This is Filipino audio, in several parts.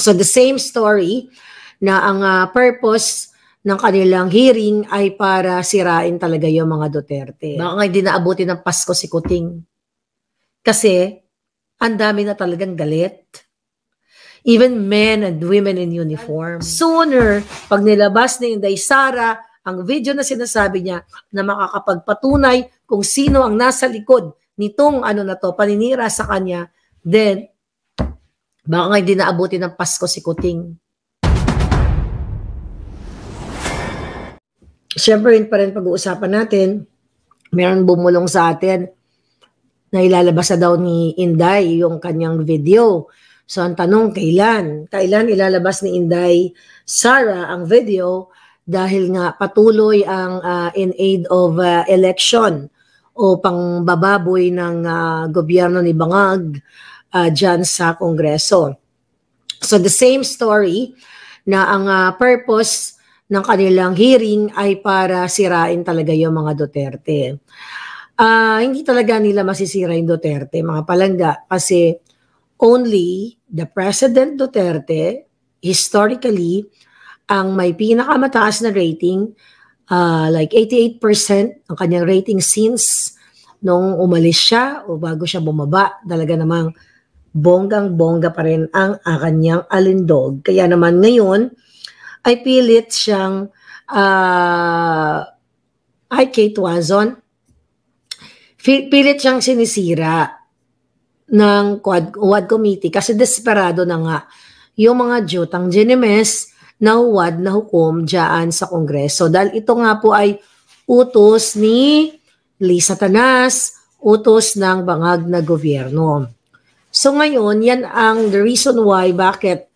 So the same story na ang purpose ng kanilang hearing ay para sirain talaga yung mga Duterte. Baka nga hindi naabuti ng Pasko si Kuting. Kasi ang dami na talagang galit. Even men and women in uniform. Sooner, pag nilabas ni Inday Sara ang video na sinasabi niya na makakapagpatunay kung sino ang nasa likod nitong paninira sa kanya, then baka nga hindi naabuti ng Pasko si Kuting. Siyempre rin pa rin pag-uusapan natin, meron bumulong sa atin na ilalabas na daw ni Inday yung kanyang video. So ang tanong, kailan? Kailan ilalabas ni Inday Sara ang video? Dahil nga patuloy ang in aid of election o pangbababoy ng gobyerno ni Bangag dyan sa Kongreso. So the same story na ang purpose ng kanilang hearing ay para sirain talaga yung mga Duterte. Hindi talaga nila masisira yung Duterte, mga palangga, kasi only the President Duterte, historically, ang may pinakamataas na rating, like 88% ang kanyang rating since nung umalis siya o bago siya bumaba, talaga namang bonggang-bongga pa rin ang kanyang alindog. Kaya naman ngayon ay pilit siyang Kate Wazon, pilit siyang sinisira ng Quad Committee kasi desperado na nga yung mga Jotang Ginemes na huwad na hukom dyan sa Kongreso. Dahil ito nga po ay utos ni Lisa Tanas, utos ng Bangag na gobyerno. So ngayon, yan ang the reason why bakit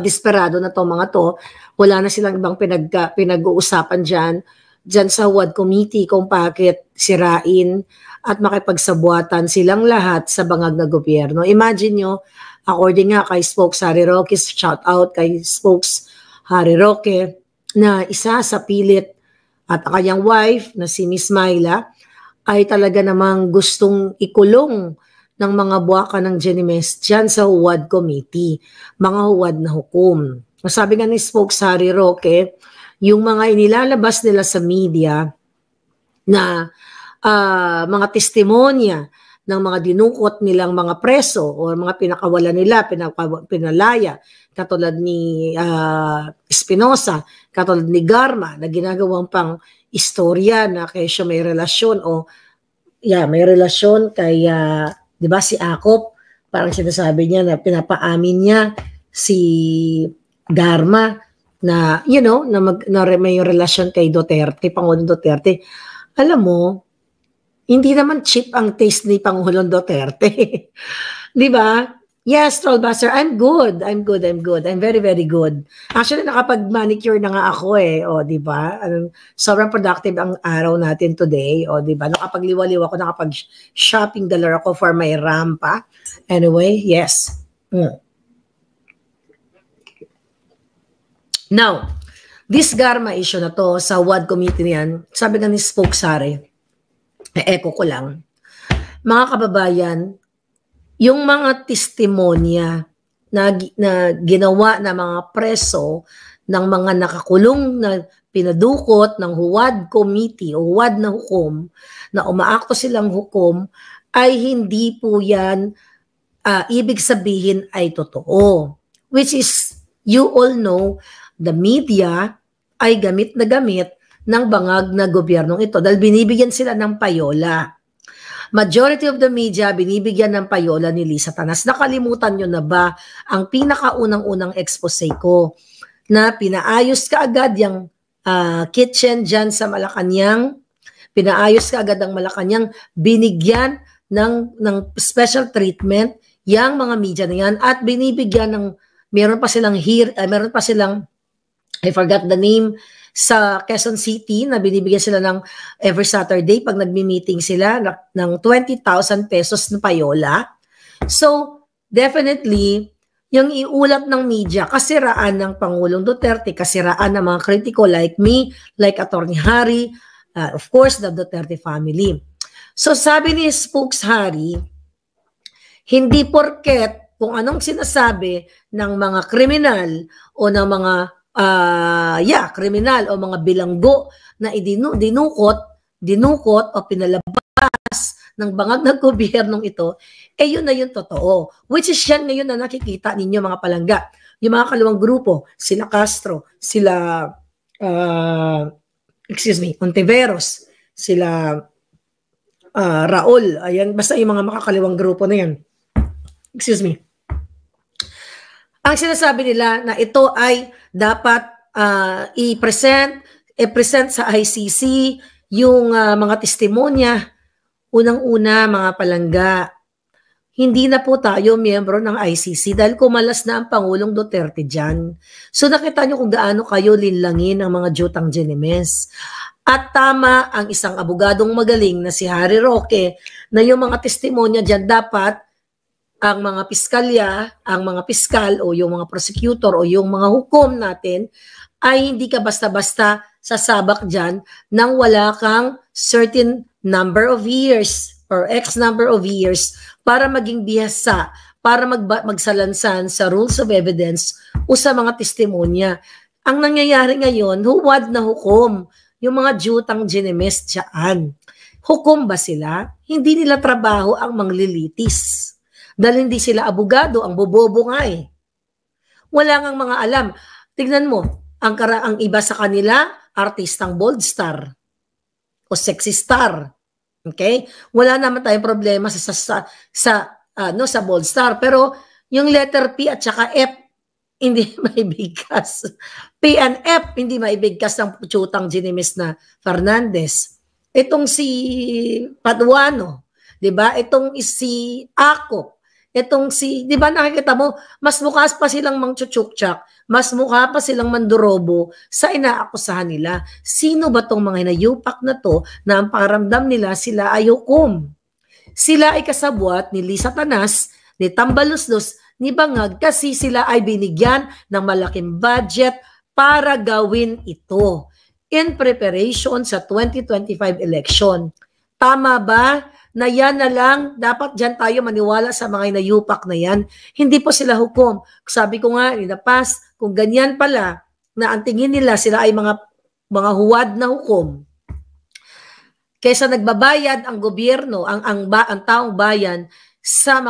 desperado na to mga to. Wala na silang ibang pinag-uusapan dyan sa Quad Committee kung bakit sirain at makipagsabuatan silang lahat sa Bangag na gobyerno. Imagine nyo, according nga kay Spokes Harry Roque, shout out kay Spokes Harry Roque, na isa sa pilit at ang kanyang wife na si Miss Myla ay talaga namang gustong ikulong ng mga buwaka ng Ginemes dyan sa Huwad Committee, mga huwad na hukom. Sabi nga ni Spokes Harry Roque, yung mga inilalabas nila sa media na mga testimonya ng mga dinukot nilang mga preso o mga pinakawalan nila, pinalaya, katulad ni Espinosa, katulad ni Garma, na ginagawang pang istorya na kesyo may relasyon may relasyon kay di ba si Akop, parang sinasabi niya na pinapaamin niya si Garma na na may relasyon kay Duterte, Pangulong Duterte. Alam mo, hindi naman cheap ang taste ni Pangulong Duterte. Di ba? Yes, Trollbuster, I'm good. I'm very, very good. Actually, nakapag-manicure na nga ako O, di ba? Sobrang productive ang araw natin today. O, di ba? Nakapagliwaliw ako, nakapag-shopping dollar ako for my rampa. Anyway, yes. Now, this Garma issue na to sa WAD committee niyan, sabi nga ni Spokes Harry, echo ko lang, mga kababayan, yung mga testimonya na ginawa ng mga preso ng mga nakakulong na pinadukot ng Huwad Committee o Huwad na hukom, na umaakto silang hukom, ay hindi po yan ibig sabihin ay totoo. Which is, you all know, the media ay gamit na gamit ng bangag na gobyernong ito dahil binibigyan sila ng payola. Majority of the media binibigyan ng payola ni Lisa Tanas. Nakalimutan nyo na ba ang pinakaunang-unang expose ko na pinaayos ka agad yung kitchen dyan sa Malacanang, pinaayos ka agad ang Malacanang, binigyan ng special treatment yung mga media na yan at binibigyan ng, meron pa silang I forgot the name, sa Quezon City na binibigyan sila ng every Saturday pag nagmi-meeting sila ng 20,000 pesos na payola. So, definitely, yung iulat ng media, kasiraan ng Pangulong Duterte, kasiraan ng mga kritiko like me, like Atty. Harry, of course, the Duterte family. So, sabi ni Spokes Harry, hindi porket kung anong sinasabi ng mga kriminal o ng mga kriminal o mga bilanggo na dinukot o pinalabas ng bangag ng gobyernong ito, yun na yung totoo. Which is yan ngayon na nakikita ninyo mga palangga. Yung mga kaliwang grupo, sila Castro, sila Ontiveros, sila Raul, ayan, basta yung mga makakaliwang grupo na yan. Ang sinasabi nila na ito ay dapat i-present sa ICC yung mga testimonya. Unang-una, mga palangga, hindi na po tayo miyembro ng ICC dahil kumalas na ang Pangulong Duterte dyan. So nakita nyo kung gaano kayo linlangin ang mga Jotang Ginemes. At tama ang isang abogadong magaling na si Harry Roque na yung mga testimonya dyan dapat ang mga piskalya, ang mga piskal o yung mga prosecutor o yung mga hukom natin ay hindi ka basta-basta sasabak dyan nang wala kang certain number of years or X number of years para maging bihasa, para magsalansan sa rules of evidence o sa mga testimonya. Ang nangyayari ngayon, huwad na hukom yung mga Jotang Ginemes dyan. Hukom ba sila? Hindi nila trabaho ang manglilitis. Dahil hindi sila abogado, ang bobobo nga eh. Wala ngang mga alam. Tignan mo, ang iba sa kanila, artistang bold star o sexy star. Okay? Wala naman tayong problema sa bold star. Pero yung letter P at saka F, hindi maibigkas. P and F, hindi maibigkas ng Jotang Ginemes na Fernandez. Itong si Paduano, di ba? Itong si Ako, itong si, di ba nakikita mo, mas mukha pa silang mangchuchukchak, mas mukha pa silang mandurobo sa inaakusahan nila. Sino ba tong mga hinayupak na to na ang pakiramdam nila sila ay hukom? Sila ay kasabwat ni Lisa Tanas, ni Tambaluslos, ni Bangag kasi sila ay binigyan ng malaking budget para gawin ito in preparation sa 2025 election. Tama ba na yan na lang, dapat dyan tayo maniwala sa mga inayupak na yan? Hindi po sila hukom. Sabi ko nga, in the past, kung ganyan pala, na ang tingin nila sila ay mga huwad na hukom, kaysa nagbabayad ang gobyerno, ang taong bayan sa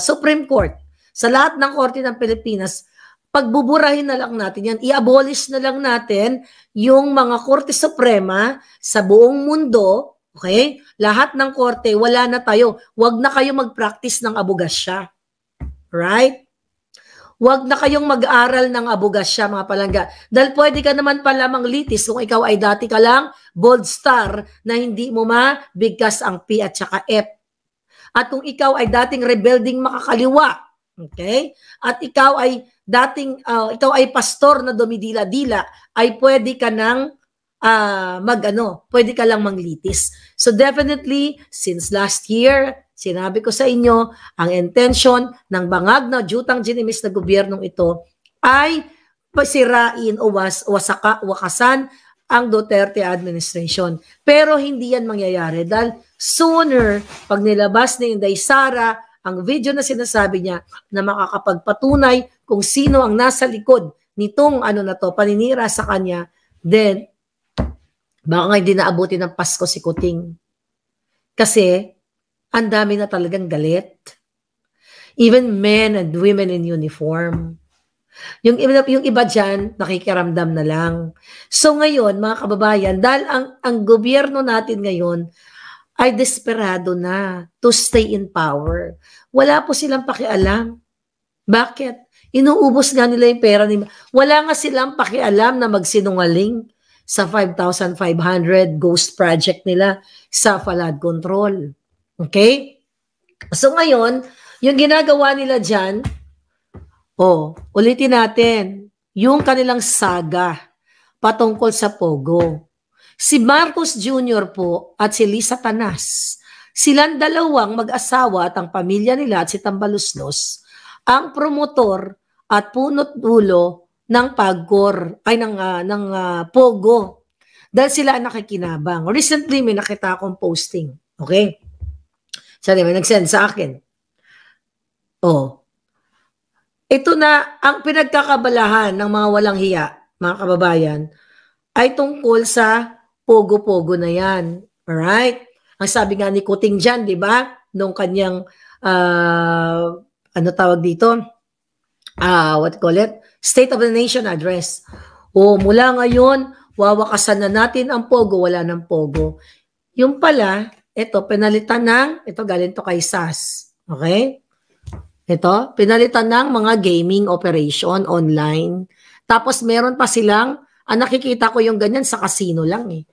Supreme Court, sa lahat ng korte ng Pilipinas, pagbuburahin na lang natin yan, i-abolish na lang natin yung mga Korte Suprema sa buong mundo, okay? Lahat ng korte, wala na tayo. Huwag na kayo mag-practice ng abogasya. Right? Huwag na kayong mag-aral ng abogasya, mga palangga. Dahil pwede ka naman pala manglitis kung ikaw ay dati ka lang bold star na hindi mo mabigkas ang P at saka F. At kung ikaw ay dating rebelding makakaliwa, okay? At ikaw ay ikaw ay pastor na dumidila-dila, ay pwede ka nang pwede ka lang manglitis. So definitely, since last year, sinabi ko sa inyo, ang intention ng bangag na Jotang Ginemes na gobyernong ito ay pasirain o wakasan ang Duterte administration. Pero hindi yan mangyayari dahil sooner, pag nilabas ni Inday Sara ang video na sinasabi niya na makakapagpatunay kung sino ang nasa likod nitong paninira sa kanya, then baka nga hindi naabuti ng Pasko si Kuting. Kasi ang dami na talagang galit. Even men and women in uniform. Yung iba dyan, nakikiramdam na lang. So ngayon, mga kababayan, dahil ang gobyerno natin ngayon ay desperado na to stay in power. Wala po silang pakialam. Bakit? Inuubos nga nila yung pera nila. Wala nga silang pakialam na magsinungaling sa 5,500 ghost project nila sa flood control. Okay? So ngayon, yung ginagawa nila dyan, ulitin natin, yung kanilang saga patungkol sa Pogo. Si Marcos Jr. po at si Lisa Tanas, silang dalawang mag-asawa at ang pamilya nila at si Tambaluslos, ang promotor at punot dulo ng Pogo. Dahil sila ang nakikinabang. Recently, may nakita akong posting. Okay? Sabi, may nag-send sa akin. Oh, ito na ang pinagkakabalahan ng mga walang hiya, mga kababayan, ay tungkol sa pogo-pogo na yan. Alright? Ang sabi nga ni Kuting dyan, di ba? Nung kanyang, ano tawag dito? What call it? State of the Nation Address. O mula ngayon, wawakasan na natin ang pogo, wala ng pogo. Yung pala, ito, pinalitan ng, ito galing to kay SAS. Okay? Ito, pinalitan ng mga gaming operation online. Tapos meron pa silang, nakikita ko yung ganyan sa casino lang eh.